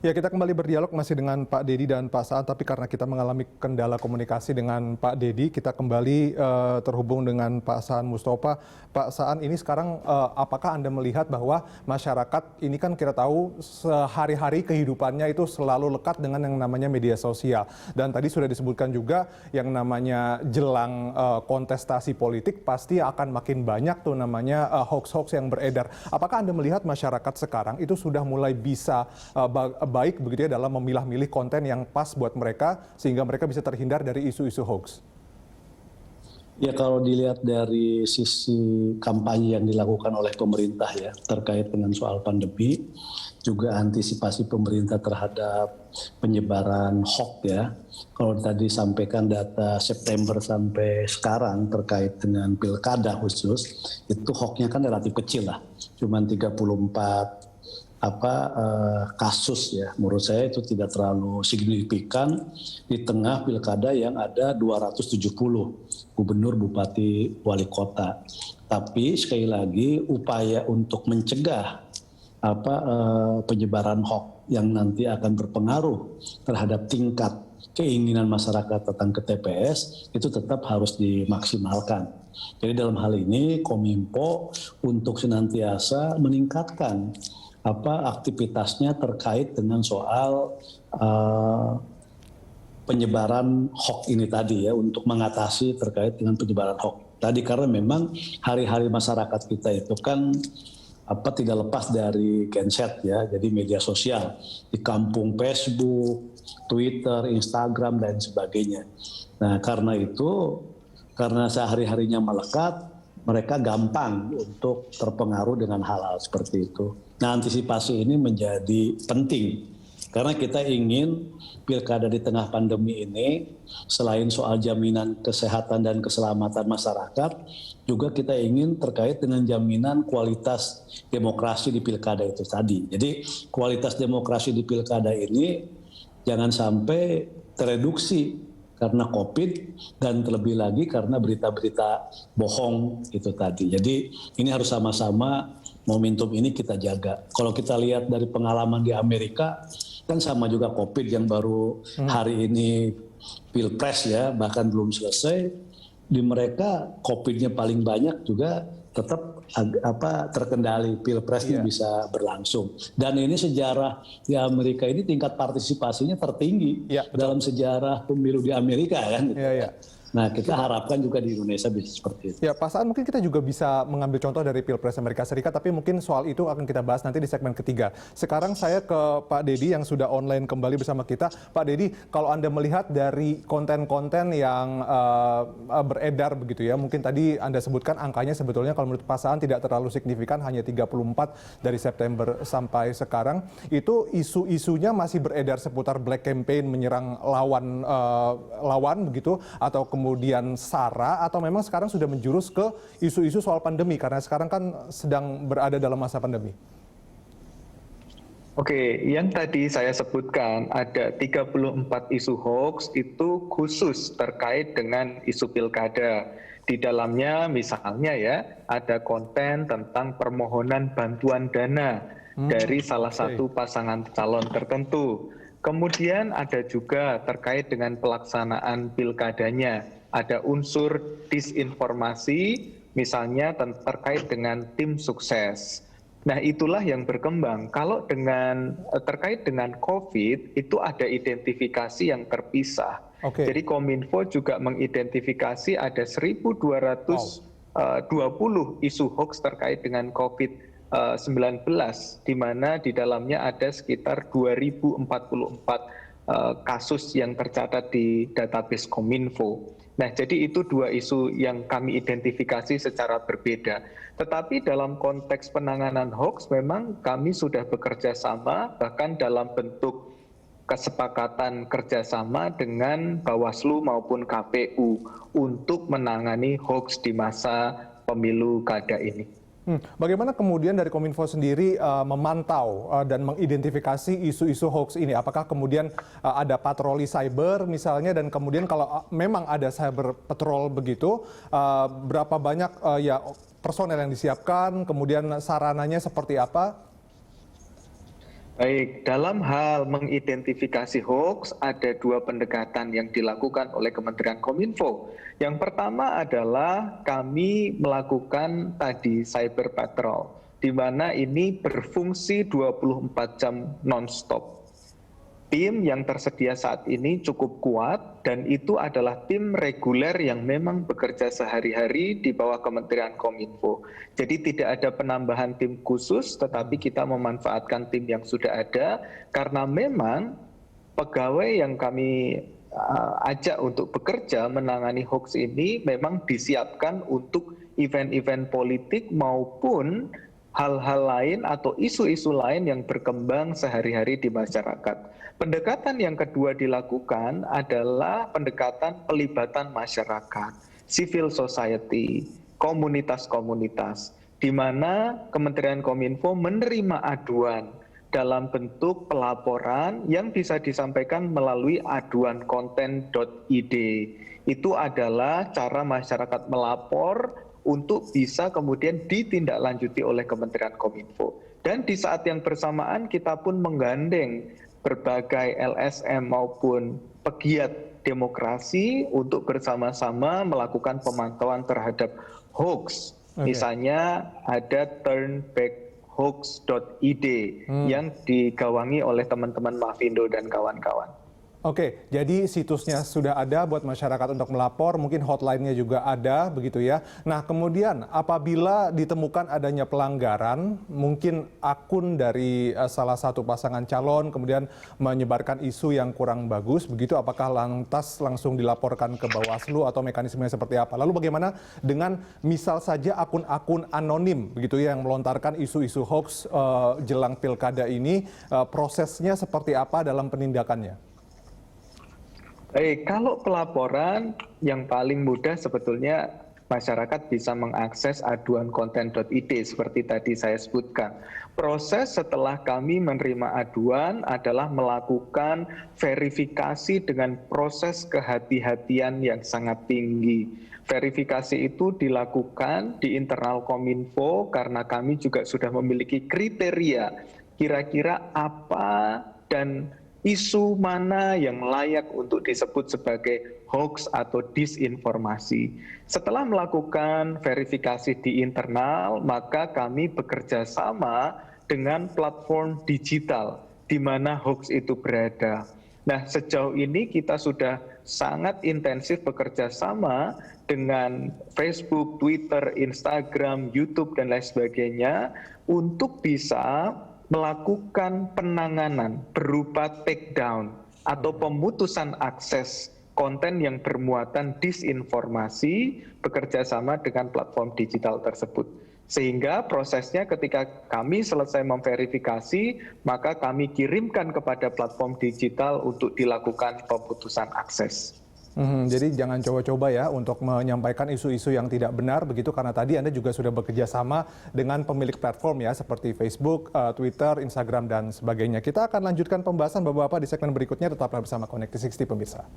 Ya, kita kembali berdialog masih dengan Pak Dedi dan Pak Saan, tapi karena kita mengalami kendala komunikasi dengan Pak Dedi, kita kembali terhubung dengan Pak Saan Mustafa. Pak Saan, ini sekarang apakah Anda melihat bahwa masyarakat ini kan kita tahu sehari-hari kehidupannya itu selalu lekat dengan yang namanya media sosial. Dan tadi sudah disebutkan juga yang namanya jelang kontestasi politik pasti akan makin banyak tuh namanya hoax-hoax yang beredar. Apakah Anda melihat masyarakat sekarang itu sudah mulai bisa baik begitu ya dalam memilah-milih konten yang pas buat mereka sehingga mereka bisa terhindar dari isu-isu hoax? Ya, kalau dilihat dari sisi kampanye yang dilakukan oleh pemerintah ya terkait dengan soal pandemi, juga antisipasi pemerintah terhadap penyebaran hoax ya. Kalau tadi sampaikan data September sampai sekarang terkait dengan pilkada khusus, itu hoaxnya kan relatif kecil lah, cuman 34 kasus ya. Menurut saya itu tidak terlalu signifikan di tengah pilkada yang ada 270 gubernur, bupati, wali kota. Tapi sekali lagi upaya untuk mencegah penyebaran hoax yang nanti akan berpengaruh terhadap tingkat keinginan masyarakat datang ke TPS itu tetap harus dimaksimalkan. Jadi dalam hal ini Kominfo untuk senantiasa meningkatkan aktivitasnya terkait dengan soal penyebaran hoax ini tadi ya, untuk mengatasi terkait dengan penyebaran hoax tadi, karena memang hari-hari masyarakat kita itu kan tidak lepas dari genset ya, jadi media sosial di kampung, Facebook, Twitter, Instagram dan sebagainya. Nah karena itu, karena sehari-harinya melekat, mereka gampang untuk terpengaruh dengan hal-hal seperti itu. Nah, antisipasi ini menjadi penting karena kita ingin pilkada di tengah pandemi ini selain soal jaminan kesehatan dan keselamatan masyarakat, juga kita ingin terkait dengan jaminan kualitas demokrasi di pilkada itu tadi. Jadi kualitas demokrasi di pilkada ini jangan sampai tereduksi karena COVID dan terlebih lagi karena berita-berita bohong itu tadi. Jadi ini harus sama-sama momentum ini kita jaga. Kalau kita lihat dari pengalaman di Amerika, kan sama juga COVID yang baru hari ini Pilpres ya, bahkan belum selesai. Di mereka COVID-nya paling banyak juga tetap terkendali, Pilpresnya bisa berlangsung. Dan ini sejarah di Amerika ini tingkat partisipasinya tertinggi dalam sejarah pemilu di Amerika kan. Nah, kita harapkan juga di Indonesia bisa seperti itu. Ya, Pak Saan, mungkin kita juga bisa mengambil contoh dari Pilpres Amerika Serikat, tapi mungkin soal itu akan kita bahas nanti di segmen ketiga. Sekarang saya ke Pak Dedi yang sudah online kembali bersama kita. Pak Dedi, kalau Anda melihat dari konten-konten yang beredar begitu ya, mungkin tadi Anda sebutkan angkanya sebetulnya kalau menurut Pak Saan tidak terlalu signifikan, hanya 34 dari September sampai sekarang. Itu isu-isunya masih beredar seputar black campaign, menyerang lawan begitu, atau kemudian SARA, atau memang sekarang sudah menjurus ke isu-isu soal pandemi karena sekarang kan sedang berada dalam masa pandemi? Oke, yang tadi saya sebutkan ada 34 isu hoax itu khusus terkait dengan isu pilkada. Di dalamnya misalnya ya ada konten tentang permohonan bantuan dana dari salah satu pasangan calon tertentu. Kemudian ada juga terkait dengan pelaksanaan pilkadanya, ada unsur disinformasi, misalnya terkait dengan tim sukses. Nah, itulah yang berkembang. Kalau terkait dengan COVID, itu ada identifikasi yang terpisah. Jadi Kominfo juga mengidentifikasi ada 1.220 isu hoax terkait dengan COVID-19, di mana di dalamnya ada sekitar 2.044 kasus yang tercatat di database Kominfo. Nah, jadi itu dua isu yang kami identifikasi secara berbeda. Tetapi dalam konteks penanganan hoax memang kami sudah bekerja sama, bahkan dalam bentuk kesepakatan kerjasama dengan Bawaslu maupun KPU untuk menangani hoax di masa pemilu kada ini. Bagaimana kemudian dari Kominfo sendiri memantau dan mengidentifikasi isu-isu hoax ini? Apakah kemudian ada patroli cyber misalnya, dan kemudian kalau memang ada cyber patrol begitu, berapa banyak personel yang disiapkan, kemudian sarananya seperti apa? Baik, dalam hal mengidentifikasi hoax, ada dua pendekatan yang dilakukan oleh Kementerian Kominfo. Yang pertama adalah kami melakukan tadi cyber patrol, di mana ini berfungsi 24 jam non-stop. Tim yang tersedia saat ini cukup kuat dan itu adalah tim reguler yang memang bekerja sehari-hari di bawah Kementerian Kominfo. Jadi tidak ada penambahan tim khusus, tetapi kita memanfaatkan tim yang sudah ada karena memang pegawai yang kami ajak untuk bekerja menangani hoax ini memang disiapkan untuk event-event politik maupun hal-hal lain atau isu-isu lain yang berkembang sehari-hari di masyarakat. Pendekatan yang kedua dilakukan adalah pendekatan pelibatan masyarakat, civil society, komunitas-komunitas, di mana Kementerian Kominfo menerima aduan dalam bentuk pelaporan yang bisa disampaikan melalui aduankonten.id. Itu adalah cara masyarakat melapor untuk bisa kemudian ditindaklanjuti oleh Kementerian Kominfo. Dan di saat yang bersamaan kita pun menggandeng berbagai LSM maupun pegiat demokrasi untuk bersama-sama melakukan pemantauan terhadap hoax. Misalnya ada turnbackhoax.id yang digawangi oleh teman-teman Mavindo dan kawan-kawan. Oke, jadi situsnya sudah ada buat masyarakat untuk melapor, mungkin hotline-nya juga ada, begitu ya. Nah, kemudian apabila ditemukan adanya pelanggaran, mungkin akun dari salah satu pasangan calon kemudian menyebarkan isu yang kurang bagus, begitu apakah lantas langsung dilaporkan ke Bawaslu atau mekanismenya seperti apa? Lalu bagaimana dengan misal saja akun-akun anonim, begitu ya, yang melontarkan isu-isu hoax jelang pilkada ini, prosesnya seperti apa dalam penindakannya? Baik, kalau pelaporan yang paling mudah sebetulnya masyarakat bisa mengakses aduankonten.id seperti tadi saya sebutkan. Proses setelah kami menerima aduan adalah melakukan verifikasi dengan proses kehati-hatian yang sangat tinggi. Verifikasi itu dilakukan di internal Kominfo karena kami juga sudah memiliki kriteria kira-kira apa dan isu mana yang layak untuk disebut sebagai hoax atau disinformasi. Setelah melakukan verifikasi di internal, maka kami bekerja sama dengan platform digital di mana hoax itu berada. Nah, sejauh ini kita sudah sangat intensif bekerja sama dengan Facebook, Twitter, Instagram, YouTube, dan lain sebagainya untuk bisa melakukan penanganan berupa takedown atau pemutusan akses konten yang bermuatan disinformasi bekerja sama dengan platform digital tersebut. Sehingga prosesnya ketika kami selesai memverifikasi, maka kami kirimkan kepada platform digital untuk dilakukan pemutusan akses. Jadi jangan coba-coba ya untuk menyampaikan isu-isu yang tidak benar begitu, karena tadi Anda juga sudah bekerja sama dengan pemilik platform ya seperti Facebook, Twitter, Instagram dan sebagainya. Kita akan lanjutkan pembahasan Bapak-Bapak di segmen berikutnya, tetaplah bersama Connect 360 pemirsa.